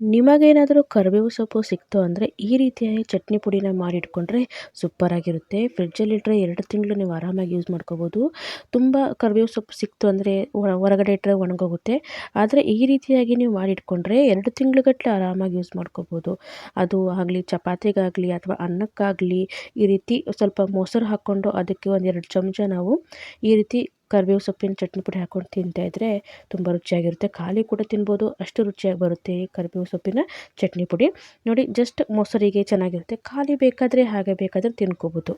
ನಿಮಗೇನಾದರೂ ಕರಿಬೇವು ಸೊಪ್ಪು ಸಿಕ್ತು ಅಂದರೆ ಈ ರೀತಿಯಾಗಿ ಚಟ್ನಿ ಪುಡಿನ ಮಾಡಿಟ್ಕೊಂಡ್ರೆ ಸೂಪರಾಗಿರುತ್ತೆ. ಫ್ರಿಡ್ಜಲ್ಲಿಟ್ಟರೆ 2 ತಿಂಗಳು ನೀವು ಆರಾಮಾಗಿ ಯೂಸ್ ಮಾಡ್ಕೋಬೋದು. ತುಂಬ ಕರಿಬೇವು ಸೊಪ್ಪು ಸಿಕ್ತು ಅಂದರೆ ಹೊರಗಡೆ ಇಟ್ಟರೆ ಒಣಗೋಗುತ್ತೆ. ಆದರೆ ಈ ರೀತಿಯಾಗಿ ನೀವು ಮಾಡಿಟ್ಕೊಂಡ್ರೆ 2 ತಿಂಗಳುಗಟ್ಟಲೆ ಆರಾಮಾಗಿ ಯೂಸ್ ಮಾಡ್ಕೋಬೋದು. ಅದು ಆಗಲಿ ಚಪಾತಿಗಾಗಲಿ ಅಥವಾ ಅನ್ನಕ್ಕಾಗಲಿ ಈ ರೀತಿ ಸ್ವಲ್ಪ ಮೊಸರು ಹಾಕ್ಕೊಂಡು ಅದಕ್ಕೆ ಒಂದು 2 ಚಮಚ ನಾವು ಈ ರೀತಿ ಕರಿಬೇವು ಸೊಪ್ಪಿನ ಚಟ್ನಿ ಪುಡಿ ಹಾಕ್ಕೊಂಡು ತಿಂತಾಯಿದ್ರೆ ತುಂಬ ರುಚಿಯಾಗಿರುತ್ತೆ. ಖಾಲಿ ಕೂಡ ತಿನ್ಬೋದು, ಅಷ್ಟು ರುಚಿಯಾಗಿ ಬರುತ್ತೆ ಈ ಕರಿಬೇವು ಸೊಪ್ಪಿನ ಚಟ್ನಿ ಪುಡಿ. ನೋಡಿ ಜಸ್ಟ್ ಮೊಸರಿಗೆ ಚೆನ್ನಾಗಿರುತ್ತೆ. ಖಾಲಿ ಬೇಕಾದರೆ ಹಾಗೆ ಬೇಕಾದರೆ ತಿನ್ಕೋಬೋದು.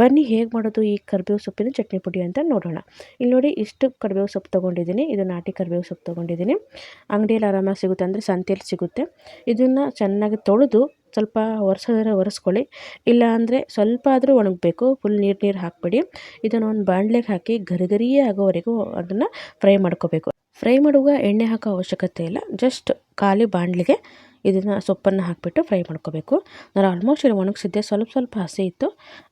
ಬನ್ನಿ ಹೇಗೆ ಮಾಡೋದು ಈ ಕರಿಬೇವು ಸೊಪ್ಪಿನ ಚಟ್ನಿ ಪುಡಿ ಅಂತ ನೋಡೋಣ. ಇಲ್ಲಿ ನೋಡಿ ಇಷ್ಟು ಕರಿಬೇವು ಸೊಪ್ಪು ತೊಗೊಂಡಿದ್ದೀನಿ. ಇದು ನಾಟಿ ಕರಿಬೇವು ಸೊಪ್ಪು ತೊಗೊಂಡಿದ್ದೀನಿ. ಅಂಗಡಿಯಲ್ಲಿ ಆರಾಮಾಗಿ ಸಿಗುತ್ತೆ, ಅಂದರೆ ಸಂತೆಯಲ್ಲಿ ಸಿಗುತ್ತೆ. ಇದನ್ನು ಚೆನ್ನಾಗಿ ತೊಳೆದು ಸ್ವಲ್ಪ ಒರೆಸೋದ್ರೆ ಒರೆಸ್ಕೊಳ್ಳಿ. ಇಲ್ಲ ಅಂದರೆ ಸ್ವಲ್ಪ ಆದರೂ ಒಣಗಬೇಕು, ಫುಲ್ ನೀರು ಹಾಕಬೇಡಿ. ಇದನ್ನು ಒಂದು ಬಾಣಲೆಗೆ ಹಾಕಿ ಗರಿಗರಿಯೇ ಆಗೋವರೆಗೂ ಅದನ್ನು ಫ್ರೈ ಮಾಡ್ಕೋಬೇಕು. ಫ್ರೈ ಮಾಡುವಾಗ ಎಣ್ಣೆ ಹಾಕೋ ಅವಶ್ಯಕತೆ ಇಲ್ಲ, ಜಸ್ಟ್ ಖಾಲಿ ಬಾಣಲೆಗೆ ಇದನ್ನು ಸೊಪ್ಪನ್ನು ಹಾಕಿಬಿಟ್ಟು ಫ್ರೈ ಮಾಡ್ಕೋಬೇಕು. ನಾನು ಆಲ್ಮೋಸ್ಟ್ ಇಲ್ಲಿ ಒಣಗಿಸಿದ್ದೆ, ಸ್ವಲ್ಪ ಸ್ವಲ್ಪ ಹಸಿ ಇತ್ತು,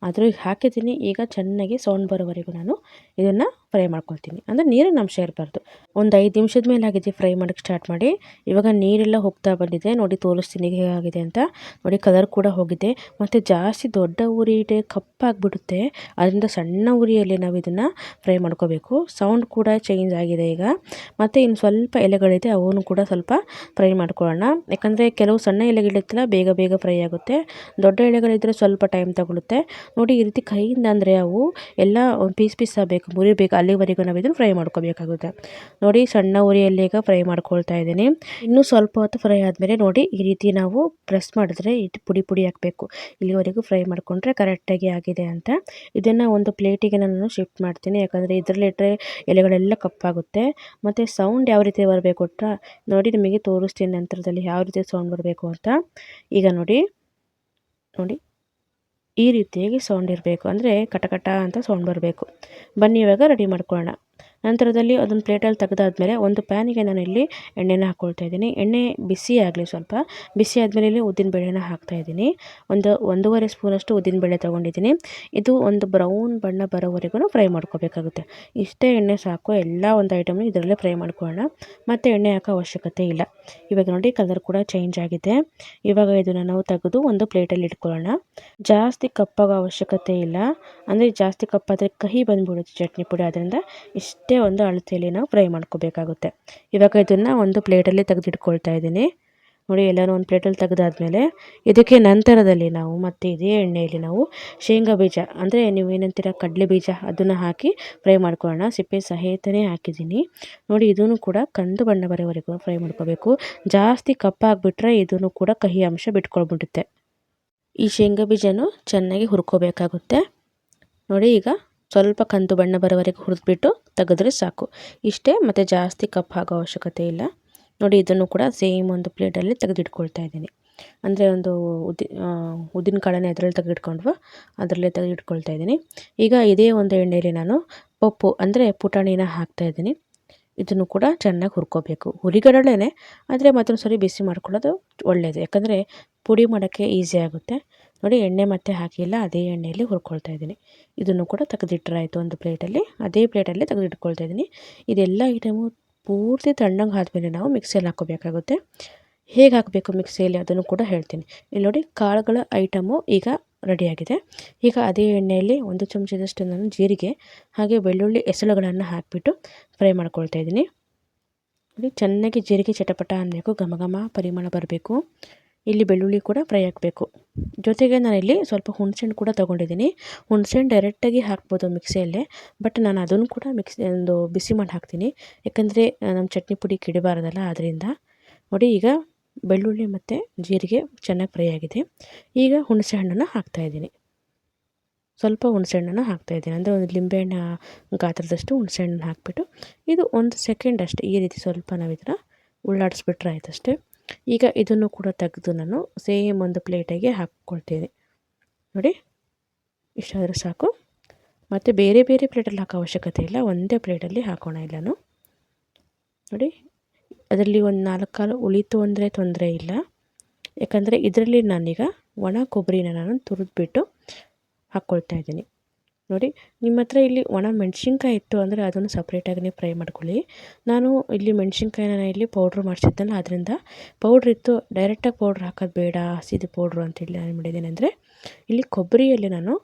ಆದರೂ ಈಗ ಹಾಕಿದ್ದೀನಿ. ಈಗ ಚೆನ್ನಾಗಿ ಸೌಂಡ್ ಬರೋವರೆಗೂ ನಾನು ಇದನ್ನು ಫ್ರೈ ಮಾಡ್ಕೊಳ್ತೀನಿ, ಅಂದರೆ ನೀರಿನ ಅಂಶ ಇರಬಾರ್ದು. ಒಂದು 5 ನಿಮಿಷದ ಮೇಲೆ ಆಗಿದೆ ಫ್ರೈ ಮಾಡೋಕ್ಕೆ ಸ್ಟಾರ್ಟ್ ಮಾಡಿ. ಇವಾಗ ನೀರೆಲ್ಲ ಹೋಗ್ತಾ ಬಂದಿದೆ, ನೋಡಿ ತೋರಿಸ್ತೀನಿ ಹೇಗಾಗಿದೆ ಅಂತ. ನೋಡಿ ಕಲರ್ ಕೂಡ ಹೋಗಿದೆ, ಮತ್ತು ಜಾಸ್ತಿ ದೊಡ್ಡ ಉರಿ ಇಟ್ಟರೆ ಕಪ್ಪಾಗಿಬಿಡುತ್ತೆ. ಅದರಿಂದ ಸಣ್ಣ ಉರಿಯಲ್ಲಿ ನಾವು ಇದನ್ನು ಫ್ರೈ ಮಾಡ್ಕೋಬೇಕು. ಸೌಂಡ್ ಕೂಡ ಚೇಂಜ್ ಆಗಿದೆ ಈಗ. ಮತ್ತು ಇನ್ನು ಸ್ವಲ್ಪ ಎಲೆಗಳಿದೆ, ಅವನು ಕೂಡ ಸ್ವಲ್ಪ ಫ್ರೈ ಮಾಡ್ಕೊಳ್ಳೋಣ. ಯಾಕಂದರೆ ಕೆಲವು ಸಣ್ಣ ಎಲೆಗಳಿರ್ತಲ್ಲ, ಬೇಗ ಬೇಗ ಫ್ರೈ ಆಗುತ್ತೆ. ದೊಡ್ಡ ಎಲೆಗಳಿದ್ದರೆ ಸ್ವಲ್ಪ ಟೈಮ್ ತಗೊಳುತ್ತೆ. ನೋಡಿ ಈ ರೀತಿ ಕೈಯಿಂದ ಅಂದರೆ ಅವು ಎಲ್ಲ ಪೀಸ್ ಪೀಸ್ ಆಗಬೇಕು, ಮುರಿಬೇಕು, ಅಲ್ಲಿವರೆಗೂ ನಾವು ಇದನ್ನು ಫ್ರೈ ಮಾಡ್ಕೋಬೇಕಾಗುತ್ತೆ. ನೋಡಿ ಸಣ್ಣ ಉರಿಯಲ್ಲಿ ಈಗ ಫ್ರೈ ಮಾಡ್ಕೊಳ್ತಾ ಇದ್ದೀನಿ. ಇನ್ನೂ ಸ್ವಲ್ಪ ಹೊತ್ತು ಫ್ರೈ ಆದಮೇಲೆ ನೋಡಿ ಈ ರೀತಿ ನಾವು ಪ್ರೆಸ್ ಮಾಡಿದ್ರೆ ಇದು ಪುಡಿ ಪುಡಿ ಹಾಕಬೇಕು. ಇಲ್ಲಿವರೆಗೂ ಫ್ರೈ ಮಾಡಿಕೊಂಡ್ರೆ ಕರೆಕ್ಟಾಗಿ ಆಗಿದೆ ಅಂತ. ಇದನ್ನು ಒಂದು ಪ್ಲೇಟಿಗೆ ನಾನು ಶಿಫ್ಟ್ ಮಾಡ್ತೀನಿ, ಯಾಕಂದರೆ ಇದರಲ್ಲಿಟ್ಟರೆ ಎಲೆಗಳೆಲ್ಲ ಕಪ್ಪಾಗುತ್ತೆ. ಮತ್ತು ಸೌಂಡ್ ಯಾವ ರೀತಿ ಬರಬೇಕು ಅಂತ ನೋಡಿ ನಿಮಗೆ ತೋರಿಸ್ತೀನಿ ನಂತರದಲ್ಲಿ ಯಾವ ರೀತಿ ಸೌಂಡ್ ಬರಬೇಕು ಅಂತ. ಈಗ ನೋಡಿ ನೋಡಿ ಈ ರೀತಿಯಾಗಿ ಸೌಂಡ್ ಇರಬೇಕು, ಅಂದರೆ ಕಟಕಟ ಅಂತ ಸೌಂಡ್ ಬರಬೇಕು. ಬನ್ನಿ ಇವಾಗ ರೆಡಿ ಮಾಡ್ಕೊಳ್ಳೋಣ. ನಂತರದಲ್ಲಿ ಅದನ್ನು ಪ್ಲೇಟಲ್ಲಿ ತೆಗೆದಾದ್ಮೇಲೆ ಒಂದು ಪ್ಯಾನಿಗೆ ನಾನು ಇಲ್ಲಿ ಎಣ್ಣೆನ ಹಾಕ್ಕೊಳ್ತಾ ಇದ್ದೀನಿ. ಎಣ್ಣೆ ಬಿಸಿ ಆಗಲಿ, ಸ್ವಲ್ಪ ಬಿಸಿ ಆದಮೇಲೆ ಇಲ್ಲಿ ಉದ್ದಿನಬೇಳೆನ ಹಾಕ್ತಾಯಿದ್ದೀನಿ. ಒಂದು 1.5 ಸ್ಪೂನಷ್ಟು ಉದ್ದಿನಬೇಳೆ ತೊಗೊಂಡಿದ್ದೀನಿ. ಇದು ಒಂದು ಬ್ರೌನ್ ಬಣ್ಣ ಬರೋವರೆಗೂ ಫ್ರೈ ಮಾಡ್ಕೋಬೇಕಾಗುತ್ತೆ. ಇಷ್ಟೇ ಎಣ್ಣೆ ಸಾಕು, ಎಲ್ಲ ಒಂದು ಐಟಮ್ನ ಇದರಲ್ಲೇ ಫ್ರೈ ಮಾಡ್ಕೊಳ್ಳೋಣ, ಮತ್ತು ಎಣ್ಣೆ ಹಾಕೋ ಅವಶ್ಯಕತೆ ಇಲ್ಲ. ಇವಾಗ ನೋಡಿ ಕಲರ್ ಕೂಡ ಚೇಂಜ್ ಆಗಿದೆ. ಇವಾಗ ಇದನ್ನು ನಾವು ತೆಗೆದು ಒಂದು ಪ್ಲೇಟಲ್ಲಿ ಇಟ್ಕೊಳ್ಳೋಣ. ಜಾಸ್ತಿ ಕಪ್ಪಾಗೋ ಅವಶ್ಯಕತೆ ಇಲ್ಲ, ಅಂದರೆ ಜಾಸ್ತಿ ಕಪ್ಪಾದರೆ ಕಹಿ ಬಂದುಬಿಡುತ್ತೆ ಚಟ್ನಿ ಪುಡಿ. ಅದರಿಂದ ಇಷ್ಟೇ ಒಂದು ಅಳತೆಯಲ್ಲಿ ನಾವು ಫ್ರೈ ಮಾಡ್ಕೋಬೇಕಾಗುತ್ತೆ. ಇವಾಗ ಇದನ್ನು ಒಂದು ಪ್ಲೇಟಲ್ಲಿ ತೆಗೆದಿಟ್ಕೊಳ್ತಾ ಇದ್ದೀನಿ. ನೋಡಿ ಎಲ್ಲನೂ ಒಂದು ಪ್ಲೇಟಲ್ಲಿ ತೆಗೆದಾದ್ಮೇಲೆ ಇದಕ್ಕೆ ನಂತರದಲ್ಲಿ ನಾವು ಮತ್ತೆ ಇದೇ ಎಣ್ಣೆಯಲ್ಲಿ ನಾವು ಶೇಂಗಾ ಬೀಜ, ಅಂದರೆ ನೀವು ಏನಂತೀರ ಕಡಲೆ ಬೀಜ, ಅದನ್ನು ಹಾಕಿ ಫ್ರೈ ಮಾಡ್ಕೊಳ್ಳೋಣ. ಸಿಪ್ಪೆ ಸಹಿತನೇ ಹಾಕಿದ್ದೀನಿ. ನೋಡಿ ಇದನ್ನು ಕೂಡ ಕಂದು ಬಣ್ಣ ಬರೋವರೆಗೂ ಫ್ರೈ ಮಾಡ್ಕೋಬೇಕು. ಜಾಸ್ತಿ ಕಪ್ಪಾಗಿಬಿಟ್ರೆ ಇದನ್ನು ಕೂಡ ಕಹಿ ಅಂಶ ಬಿಟ್ಕೊಳ್ಬಿಡುತ್ತೆ. ಈ ಶೇಂಗಾ ಬೀಜನೂ ಚೆನ್ನಾಗಿ ಹುರ್ಕೋಬೇಕಾಗುತ್ತೆ. ನೋಡಿ ಈಗ ಸ್ವಲ್ಪ ಕಂದು ಬಣ್ಣ ಬರೋವರೆಗೂ ಹುರಿದ್ಬಿಟ್ಟು ತೆಗೆದ್ರೆ ಸಾಕು, ಇಷ್ಟೇ. ಮತ್ತು ಜಾಸ್ತಿ ಕಪ್ ಆಗೋ ಅವಶ್ಯಕತೆ ಇಲ್ಲ. ನೋಡಿ ಇದನ್ನು ಕೂಡ ಸೇಮ್ ಒಂದು ಪ್ಲೇಟಲ್ಲಿ ತೆಗೆದಿಟ್ಕೊಳ್ತಾ ಇದ್ದೀನಿ. ಅಂದರೆ ಒಂದು ಉದ್ದಿನ ಕಾಳನ್ನ ಅದರಲ್ಲಿ ತೆಗೆದಿಟ್ಕೊಂಡ್ವ ಅದರಲ್ಲೇ ತೆಗೆದಿಟ್ಕೊಳ್ತಾ ಇದ್ದೀನಿ. ಈಗ ಇದೇ ಒಂದು ಎಣ್ಣೆಯಲ್ಲಿ ನಾನು ಪಪ್ಪು, ಅಂದರೆ ಪುಟಾಣಿನ ಹಾಕ್ತಾಯಿದ್ದೀನಿ. ಇದನ್ನು ಕೂಡ ಚೆನ್ನಾಗಿ ಹುರ್ಕೋಬೇಕು, ಹುರಿಗಡಲೆನೇ, ಆದರೆ ಮತ್ತೊಂದು ಸರಿ ಬಿಸಿ ಮಾಡ್ಕೊಳ್ಳೋದು ಒಳ್ಳೆಯದು, ಯಾಕಂದರೆ ಪುಡಿ ಮಾಡೋಕ್ಕೆ ಈಸಿ ಆಗುತ್ತೆ. ನೋಡಿ ಎಣ್ಣೆ ಮತ್ತೆ ಹಾಕಿಲ್ಲ, ಅದೇ ಎಣ್ಣೆಯಲ್ಲಿ ಹುರ್ಕೊಳ್ತಾ ಇದ್ದೀನಿ. ಇದನ್ನು ಕೂಡ ತೆಗೆದಿಟ್ಟರಾಯಿತು ಒಂದು ಪ್ಲೇಟಲ್ಲಿ, ಅದೇ ಪ್ಲೇಟಲ್ಲಿ ತೆಗೆದಿಟ್ಕೊಳ್ತಾ ಇದ್ದೀನಿ. ಇದೆಲ್ಲ ಐಟಮು ಪೂರ್ತಿ ತಣ್ಣಗೆ ಆದಮೇಲೆ ನಾವು ಮಿಕ್ಸಿಯಲ್ಲಿ ಹಾಕ್ಕೋಬೇಕಾಗುತ್ತೆ. ಹೇಗೆ ಹಾಕಬೇಕು ಮಿಕ್ಸಿಯಲ್ಲಿ ಅದನ್ನು ಕೂಡ ಹೇಳ್ತೀನಿ. ಇಲ್ಲಿ ನೋಡಿ ಕಾಳುಗಳ ಐಟಮು ಈಗ ರೆಡಿಯಾಗಿದೆ. ಈಗ ಅದೇ ಎಣ್ಣೆಯಲ್ಲಿ 1 ಚಮಚದಷ್ಟು ನಾನು ಜೀರಿಗೆ ಹಾಗೆ ಬೆಳ್ಳುಳ್ಳಿ ಎಸಳುಗಳನ್ನು ಹಾಕಿಬಿಟ್ಟು ಫ್ರೈ ಮಾಡ್ಕೊಳ್ತಾ ಇದ್ದೀನಿ. ನೋಡಿ ಚೆನ್ನಾಗಿ ಜೀರಿಗೆ ಚಟಪಟ ಅನ್ನಬೇಕು, ಘಮ ಘಮ ಪರಿಮಳ ಬರಬೇಕು. ಇಲ್ಲಿ ಬೆಳ್ಳುಳ್ಳಿ ಕೂಡ ಫ್ರೈ ಆಗಬೇಕು. ಜೊತೆಗೆ ನಾನಿಲ್ಲಿ ಸ್ವಲ್ಪ ಹುಣಸೆಹಣ್ಣು ಕೂಡ ತೊಗೊಂಡಿದ್ದೀನಿ. ಹುಣಸೆಹಣ್ಣು ಡೈರೆಕ್ಟಾಗಿ ಹಾಕ್ಬೋದು ಮಿಕ್ಸಿಯಲ್ಲೇ, ಬಟ್ ನಾನು ಅದನ್ನು ಕೂಡ ಒಂದು ಬಿಸಿ ಮಾಡಿ ಹಾಕ್ತೀನಿ, ಯಾಕಂದರೆ ನಮ್ಮ ಚಟ್ನಿ ಪುಡಿ ಕೆಡಬಾರ್ದಲ್ಲ, ಅದರಿಂದ. ನೋಡಿ ಈಗ ಬೆಳ್ಳುಳ್ಳಿ ಮತ್ತು ಜೀರಿಗೆ ಚೆನ್ನಾಗಿ ಫ್ರೈ ಆಗಿದೆ. ಈಗ ಹುಣಸೆಹಣ್ಣನ್ನು ಹಾಕ್ತಾಯಿದ್ದೀನಿ. ಸ್ವಲ್ಪ ಹುಣಸೆಹಣ್ಣನ್ನು ಹಾಕ್ತಾಯಿದ್ದೀನಿ, ಅಂದರೆ ಒಂದು ಲಿಂಬೆಹಣ್ಣು ಗಾತ್ರದಷ್ಟು ಹುಣಸೆಹಣ್ಣನ್ನು ಹಾಕಿಬಿಟ್ಟು ಇದು 1 ಸೆಕೆಂಡ್ ಅಷ್ಟೇ ಈ ರೀತಿ ಸ್ವಲ್ಪ ನಾವು ಇದನ್ನು ಉಳ್ಳಾಡಿಸ್ಬಿಟ್ರೆ ಆಯ್ತು ಅಷ್ಟೇ. ಈಗ ಇದನ್ನು ಕೂಡ ತೆಗೆದು ನಾನು ಸೇಮ್ ಒಂದು ಪ್ಲೇಟಿಗೆ ಹಾಕ್ಕೊಳ್ತೀನಿ. ನೋಡಿ ಇಷ್ಟಾದರೆ ಸಾಕು, ಮತ್ತು ಬೇರೆ ಬೇರೆ ಪ್ಲೇಟಲ್ಲಿ ಹಾಕೋ ಅವಶ್ಯಕತೆ ಇಲ್ಲ, ಒಂದೇ ಪ್ಲೇಟಲ್ಲಿ ಹಾಕೋಣ ಎಲ್ಲನೂ. ನೋಡಿ ಅದರಲ್ಲಿ ಒಂದು 4 ಕಾಲು ಉಳಿತು ಅಂದರೆ ತೊಂದರೆ ಇಲ್ಲ, ಯಾಕಂದರೆ ಇದರಲ್ಲಿ ನಾನೀಗ ಒಣ ಕೊಬ್ಬರಿನ ನಾನು ತುರಿದ್ಬಿಟ್ಟು ಹಾಕ್ಕೊಳ್ತಾ ಇದ್ದೀನಿ. ನೋಡಿ, ನಿಮ್ಮ ಹತ್ರ ಇಲ್ಲಿ ಒಣ ಮೆಣಸಿನ್ಕಾಯಿ ಇತ್ತು ಅಂದರೆ ಅದನ್ನು ಸಪ್ರೇಟಾಗಿ ನೀವು ಫ್ರೈ ಮಾಡ್ಕೊಳ್ಳಿ. ನಾನು ಇಲ್ಲಿ ಮೆಣಸಿನ್ಕಾಯಿನ ಇಲ್ಲಿ ಪೌಡ್ರ್ ಮಾಡಿಸಿದ್ನಲ್ಲ, ಅದರಿಂದ ಪೌಡ್ರ್ ಇತ್ತು ಡೈರೆಕ್ಟಾಗಿ ಪೌಡ್ರ್ ಹಾಕೋದು ಬೇಡ, ಹಸಿದು ಪೌಡ್ರು ಅಂತೇಳಿ ನಾನು ಏನು ಮಾಡಿದ್ದೀನಿ ಅಂದರೆ ಇಲ್ಲಿ ಕೊಬ್ಬರಿಯಲ್ಲಿ ನಾನು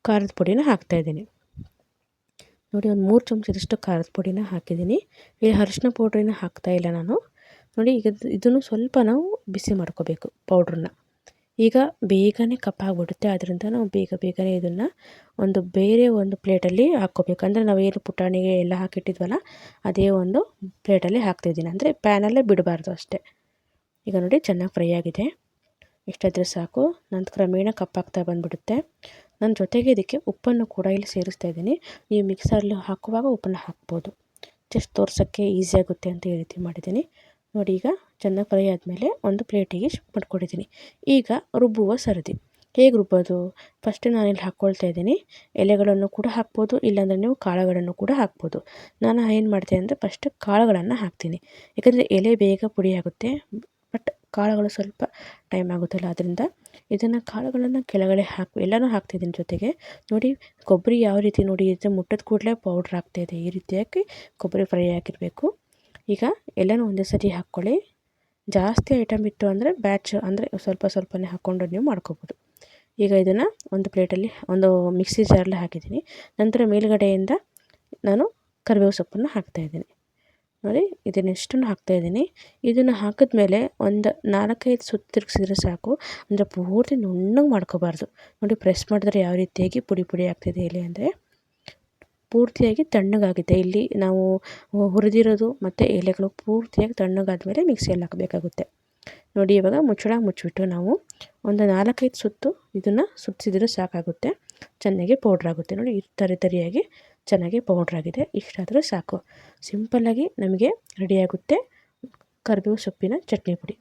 ಖಾರದ ಪುಡಿನ ಹಾಕ್ತಾಯಿದ್ದೀನಿ. ನೋಡಿ, ಒಂದು 3 ಚಮಚದಷ್ಟು ಖಾರದ ಪುಡಿನ ಹಾಕಿದ್ದೀನಿ. ಇಲ್ಲಿ ಅರಿಶಿನ ಪೌಡ್ರಿನ ಹಾಕ್ತಾಯಿಲ್ಲ ನಾನು. ನೋಡಿ, ಈಗ ಇದನ್ನು ಸ್ವಲ್ಪ ನಾವು ಬಿಸಿ ಮಾಡ್ಕೋಬೇಕು ಪೌಡ್ರನ್ನ. ಈಗ ಬೇಗನೆ ಕಪ್ಪಾಗಿಬಿಡುತ್ತೆ, ಆದ್ದರಿಂದ ನಾವು ಬೇಗನೆ ಇದನ್ನು ಬೇರೆ ಒಂದು ಪ್ಲೇಟಲ್ಲಿ ಹಾಕ್ಕೋಬೇಕು. ಅಂದರೆ ನಾವೇನು ಪುಟಾಣಿಗೆ ಎಲ್ಲ ಹಾಕಿಟ್ಟಿದ್ವಲ್ಲ, ಅದೇ ಒಂದು ಪ್ಲೇಟಲ್ಲಿ ಹಾಕ್ತಾಯಿದ್ದೀನಿ. ಅಂದರೆ ಪ್ಯಾನಲ್ಲೇ ಬಿಡಬಾರ್ದು ಅಷ್ಟೇ. ಈಗ ನೋಡಿ, ಚೆನ್ನಾಗಿ ಫ್ರೈ ಆಗಿದೆ. ಇಷ್ಟಾದರೆ ಸಾಕು. ನಂತರ ಕ್ರಮೇಣ ಕಪ್ಪಾಗ್ತಾ ಬಂದುಬಿಡುತ್ತೆ. ನನ್ನ ಜೊತೆಗೆ ಇದಕ್ಕೆ ಉಪ್ಪನ್ನು ಕೂಡ ಇಲ್ಲಿ ಸೇರಿಸ್ತಾ ಇದ್ದೀನಿ. ನೀವು ಮಿಕ್ಸರಲ್ಲಿ ಹಾಕುವಾಗ ಉಪ್ಪನ್ನು ಹಾಕ್ಬೋದು. ಜಸ್ಟ್ ತೋರ್ಸೋಕ್ಕೆ ಈಸಿ ಆಗುತ್ತೆ ಅಂತ ಈ ರೀತಿ ಮಾಡಿದ್ದೀನಿ. ನೋಡಿ, ಈಗ ಚೆನ್ನಾಗಿ ಫ್ರೈ ಆದಮೇಲೆ ಒಂದು ಪ್ಲೇಟಿಗೆ ಶಿಫ್ಟ್ ಮಾಡ್ಕೊಂಡಿದ್ದೀನಿ. ಈಗ ರುಬ್ಬುವ ಸರದಿ ಹೇಗೆ ರುಬ್ಬೋದು? ಫಸ್ಟ್ ನಾನಿಲ್ಲಿ ಹಾಕ್ಕೊಳ್ತಾ ಇದ್ದೀನಿ. ಎಲೆಗಳನ್ನು ಕೂಡ ಹಾಕ್ಬೋದು, ಇಲ್ಲಾಂದರೆ ನೀವು ಕಾಳುಗಳನ್ನು ಕೂಡ ಹಾಕ್ಬೋದು. ನಾನು ಏನು ಮಾಡ್ತೀನಿ ಅಂದರೆ ಫಸ್ಟ್ ಕಾಳುಗಳನ್ನು ಹಾಕ್ತೀನಿ. ಯಾಕಂದರೆ ಎಲೆ ಬೇಗ ಪುಡಿ ಆಗುತ್ತೆ, ಬಟ್ ಕಾಳುಗಳು ಸ್ವಲ್ಪ ಟೈಮ್ ಆಗುತ್ತಲ್ಲ, ಅದರಿಂದ ಇದನ್ನು ಕಾಳುಗಳನ್ನು ಕೆಳಗಡೆ ಎಲ್ಲನೂ ಹಾಕ್ತಿದ್ದೀನಿ ಜೊತೆಗೆ. ನೋಡಿ, ಕೊಬ್ಬರಿ ಯಾವ ರೀತಿ ನೋಡಿ ಇದು ಮುಟ್ಟಿದ ಕೂಡಲೇ ಪೌಡ್ರ್ ಆಗ್ತಾಯಿದೆ. ಈ ರೀತಿಯಾಗಿ ಕೊಬ್ಬರಿ ಫ್ರೈ ಆಗಿರಬೇಕು. ಈಗ ಎಲ್ಲನೂ ಒಂದೇ ಸರಿ ಹಾಕ್ಕೊಳ್ಳಿ. ಜಾಸ್ತಿ ಐಟಮ್ ಇತ್ತು ಅಂದರೆ ಬ್ಯಾಚ್ ಅಂದರೆ ಸ್ವಲ್ಪನೇ ಹಾಕ್ಕೊಂಡು ನೀವು ಮಾಡ್ಕೋಬೋದು. ಈಗ ಇದನ್ನು ಒಂದು ಪ್ಲೇಟಲ್ಲಿ ಒಂದು ಮಿಕ್ಸಿ ಜಾರಲ್ಲಿ ಹಾಕಿದ್ದೀನಿ. ನಂತರ ಮೇಲುಗಡೆಯಿಂದ ನಾನು ಕರಿಬೇವು ಸೊಪ್ಪನ್ನು ಹಾಕ್ತಾಯಿದ್ದೀನಿ. ನೋಡಿ, ಇದನ್ನೆಷ್ಟನ್ನು ಹಾಕ್ತಾಯಿದ್ದೀನಿ. ಇದನ್ನು ಹಾಕಿದ್ಮೇಲೆ ಒಂದು 4-5 ಸುತ್ತು ತಿರುಗಿಸಿದ್ರೆ ಸಾಕು. ಅಂದರೆ ಪೂರ್ತಿ ನುಣ್ಣಗೆ ಮಾಡ್ಕೋಬಾರ್ದು. ನೋಡಿ, ಪ್ರೆಸ್ ಮಾಡಿದ್ರೆ ಯಾವ ರೀತಿಯಾಗಿ ಪುಡಿ ಆಗ್ತಿದೆ ಎಲೆ ಅಂದರೆ ಪೂರ್ತಿಯಾಗಿ ತಣ್ಣಗಾಗಿದೆ. ಇಲ್ಲಿ ನಾವು ಹುರಿದಿರೋದು ಮತ್ತು ಎಲೆಗಳು ಪೂರ್ತಿಯಾಗಿ ತಣ್ಣಗಾದ್ಮೇಲೆ ಮಿಕ್ಸಿಯಲ್ಲಿ ಹಾಕಬೇಕಾಗುತ್ತೆ. ನೋಡಿ, ಇವಾಗ ಮುಚ್ಚಳ ಮುಚ್ಚಿಬಿಟ್ಟು ನಾವು ಒಂದು 4-5 ಸುತ್ತು ಇದನ್ನು ಸುತ್ತಿಸಿದ್ರೆ ಸಾಕಾಗುತ್ತೆ. ಚೆನ್ನಾಗಿ ಪೌಡ್ರಾಗುತ್ತೆ. ನೋಡಿ, ತರಿಯಾಗಿ ಚೆನ್ನಾಗಿ ಪೌಡ್ರಾಗಿದೆ. ಇಷ್ಟಾದರೂ ಸಾಕು. ಸಿಂಪಲ್ಲಾಗಿ ನಮಗೆ ರೆಡಿಯಾಗುತ್ತೆ ಕರಿಬೇವು ಸೊಪ್ಪಿನ ಚಟ್ನಿ ಪುಡಿ.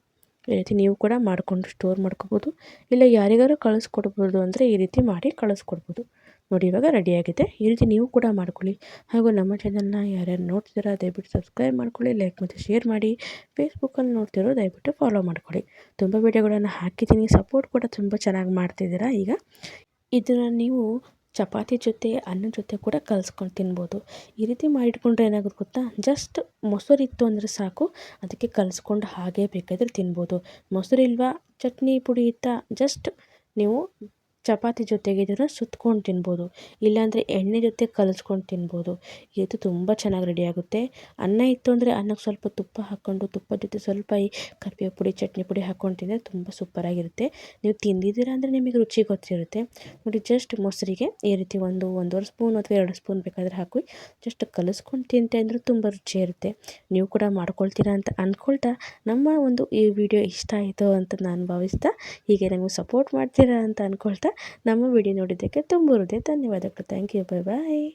ಈ ರೀತಿ ನೀವು ಕೂಡ ಮಾಡಿಕೊಂಡು ಸ್ಟೋರ್ ಮಾಡ್ಕೋಬೋದು, ಇಲ್ಲ ಯಾರಿಗಾರು ಕಳಿಸ್ಕೊಡ್ಬೋದು ಅಂದರೆ ಈ ರೀತಿ ಮಾಡಿ ಕಳಿಸ್ಕೊಡ್ಬೋದು. ನೋಡಿ, ಇವಾಗ ರೆಡಿಯಾಗಿದೆ. ಈ ರೀತಿ ನೀವು ಕೂಡ ಮಾಡ್ಕೊಳ್ಳಿ. ಹಾಗೂ ನಮ್ಮ ಚಾನಲ್ನ ಯಾರ್ಯಾರು ನೋಡ್ತಿದ್ದೀರಾ ದಯವಿಟ್ಟು ಸಬ್ಸ್ಕ್ರೈಬ್ ಮಾಡ್ಕೊಳ್ಳಿ, ಲೈಕ್ ಮತ್ತು ಶೇರ್ ಮಾಡಿ. ಫೇಸ್ಬುಕ್ಕಲ್ಲಿ ನೋಡ್ತಿರೋ ದಯವಿಟ್ಟು ಫಾಲೋ ಮಾಡ್ಕೊಳ್ಳಿ. ತುಂಬ ವೀಡಿಯೋಗಳನ್ನು ಹಾಕಿದ್ದೀನಿ, ಸಪೋರ್ಟ್ ಕೂಡ ತುಂಬ ಚೆನ್ನಾಗಿ ಮಾಡ್ತಿದ್ದೀರಾ. ಈಗ ಇದನ್ನು ನೀವು ಚಪಾತಿ ಜೊತೆ ಅನ್ನದ ಜೊತೆ ಕೂಡ ಕಲಿಸ್ಕೊಂಡು ತಿನ್ಬೋದು. ಈ ರೀತಿ ಮಾಡಿಟ್ಕೊಂಡ್ರೆ ಏನಾಗುತ್ತೆ ಗೊತ್ತಾ, ಜಸ್ಟ್ ಮೊಸರಿತ್ತು ಅಂದರೆ ಸಾಕು, ಅದಕ್ಕೆ ಕಲಿಸ್ಕೊಂಡು ಹಾಗೇ ಬೇಕಾದರೆ ತಿನ್ಬೋದು. ಮೊಸರಿಲ್ವಾ, ಚಟ್ನಿ ಪುಡಿ ಇತ್ತಾ, ಜಸ್ಟ್ ನೀವು ಚಪಾತಿ ಜೊತೆಗೆ ಇದನ್ನು ಸುತ್ಕೊಂಡು ತಿನ್ಬೋದು, ಇಲ್ಲಾಂದರೆ ಎಣ್ಣೆ ಜೊತೆ ಕಲಿಸ್ಕೊಂಡು ತಿನ್ಬೋದು. ಇದು ತುಂಬ ಚೆನ್ನಾಗಿ ರೆಡಿಯಾಗುತ್ತೆ. ಅನ್ನ ಇತ್ತು ಅಂದರೆ ಅನ್ನಕ್ಕೆ ಸ್ವಲ್ಪ ತುಪ್ಪ ಹಾಕ್ಕೊಂಡು ತುಪ್ಪದ ಜೊತೆ ಸ್ವಲ್ಪ ಈ ಕರಿಬೇವು ಪುಡಿ ಚಟ್ನಿ ಪುಡಿ ಹಾಕ್ಕೊಂಡು ತಿಂದರೆ ತುಂಬ ಸೂಪರಾಗಿರುತ್ತೆ. ನೀವು ತಿಂದಿದ್ದೀರಾ ಅಂದರೆ ನಿಮಗೆ ರುಚಿ ಗೊತ್ತಿರುತ್ತೆ. ನೋಡಿ, ಜಸ್ಟ್ ಮೊಸರಿಗೆ ಈ ರೀತಿ ಒಂದೂವರೆ ಸ್ಪೂನ್ ಅಥವಾ 2 ಸ್ಪೂನ್ ಬೇಕಾದರೆ ಹಾಕಿ ಜಸ್ಟ್ ಕಲಿಸ್ಕೊಂಡು ತಿಂತೆ ಅಂದರೆ ತುಂಬ ರುಚಿ ಇರುತ್ತೆ. ನೀವು ಕೂಡ ಮಾಡ್ಕೊಳ್ತೀರಾ ಅಂತ ಅಂದ್ಕೊಳ್ತಾ ನಮ್ಮ ಈ ವಿಡಿಯೋ ಇಷ್ಟ ಆಯಿತು ಅಂತ ನಾನು ಭಾವಿಸ್ತಾ, ಹೀಗೆ ನಮಗೆ ಸಪೋರ್ಟ್ ಮಾಡ್ತೀರಾ ಅಂತ ಅಂದ್ಕೊಳ್ತಾ ನಮ್ಮ ವಿಡಿಯೋ ನೋಡಿದ್ದಕ್ಕೆ ತುಂಬ ಹೃದಯ ಧನ್ಯವಾದಗಳು. Thank you. ಬಾಯ್.